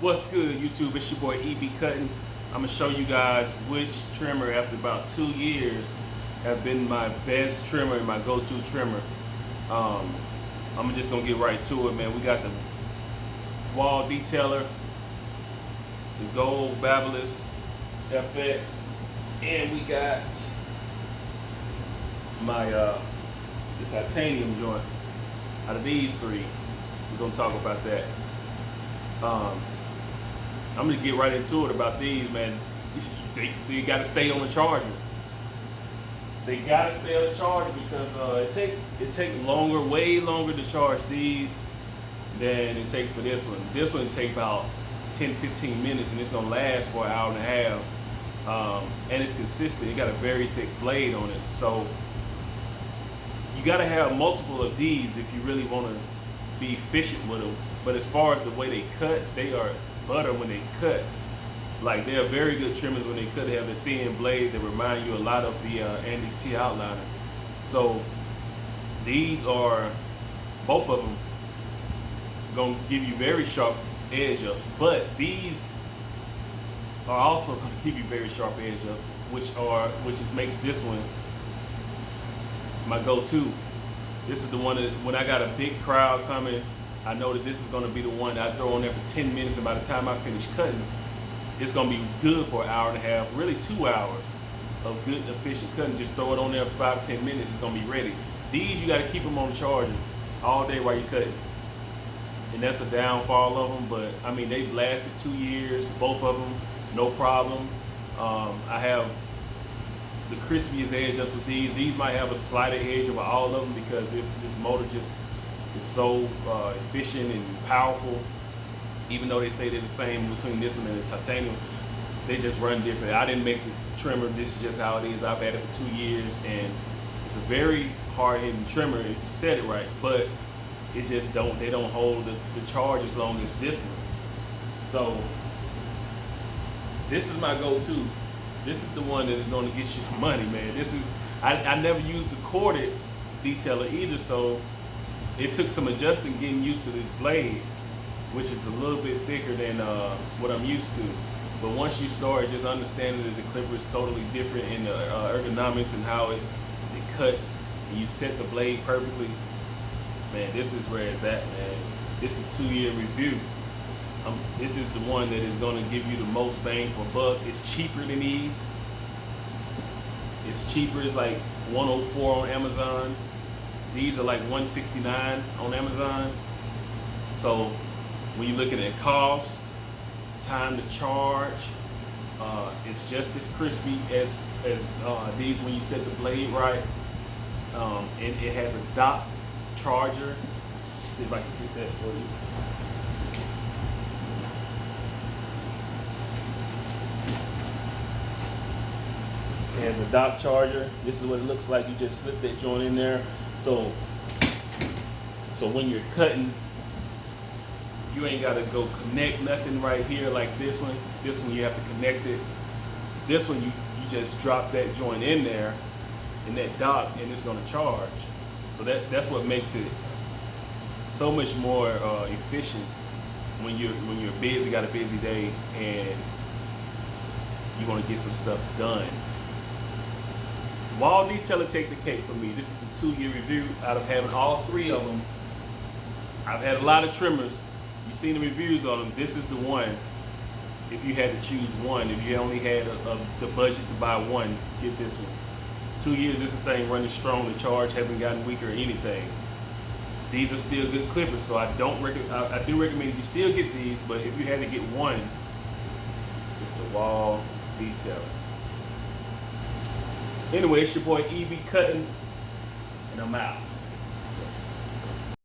What's good, YouTube? It's your boy EB Cutting. I'm gonna show you guys which trimmer after about 2 years have been my best trimmer and my go-to trimmer. I'm just gonna get right to it, man. We got the wall detailer, the gold Babyliss FX, and we got my the titanium joint. Out of these three, we're gonna talk about that. I'm gonna get right into it about these, man. They gotta stay on the charger. They gotta stay on the charger because it take longer, way longer to charge these than it take for this one. This one take about 10-15 minutes and it's gonna last for an hour and a half. And it's consistent. It got a very thick blade on it. So you gotta have multiple of these if you really wanna be efficient with them. But as far as the way they cut, they are butter when they cut. Like, they are very good trimmers when they cut. They have a thin blade that remind you a lot of the Andy's T outliner. So these are, both of them, gonna give you very sharp edge ups. But these are also gonna give you very sharp edge ups, which makes this one my go-to. This is the one that when I got a big crowd coming, I know that this is gonna be the one that I throw on there for 10 minutes, and by the time I finish cutting, it's gonna be good for an hour and a half, really 2 hours of good, efficient cutting. Just throw it on there for 5-10 minutes, it's gonna be ready. These, you gotta keep them on the charger all day while you're cutting. And that's a downfall of them, but I mean, they've lasted 2 years, both of them, no problem. I have the crispiest edge ups with these. These might have a slighter edge over all of them because this motor just is so efficient and powerful. Even though they say they're the same between this one and the titanium, they just run different. I didn't make the trimmer. This is just how it is. I've had it for 2 years, and it's a very hard-hitting trimmer if you set it right. But it just they don't hold the charge as long as this one. So this is my go-to. This is the one that is going to get you the money, man. This is I never used the corded detailer either, so it took some adjusting getting used to this blade, which is a little bit thicker than what I'm used to. But once you start just understanding that the clipper is totally different in the ergonomics and how it cuts, and you set the blade perfectly, man, this is where it's at, man. This is 2-year review. This is the one that is going to give you the most bang for buck. It's cheaper than these. It's cheaper. It's like $104 on Amazon. These are like $169 on Amazon. So when you're looking at cost, time to charge, it's just as crispy as these when you set the blade right. And it has a dock charger. Let's see if I can get that for you. It has a dock charger. This is what it looks like. You just slip that joint in there. So when you're cutting, you ain't gotta go connect nothing right here like this one. This one you have to connect it. This one you just drop that joint in there in that dock and it's gonna charge. So that's what makes it so much more efficient when you're busy, got a busy day, and you want to get some stuff done. Wall detailer take the cake for me. This is a 2-year review out of having all 3 of them. I've had a lot of trimmers. You've seen the reviews on them. This is the one. If you had to choose one, if you only had the budget to buy one, get this one. 2 years, this thing running strong. The charge haven't gotten weaker or anything. These are still good clippers, so I do recommend you still get these. But if you had to get one, it's the wall detailer. Anyway, it's your boy EB Cutting, and I'm out.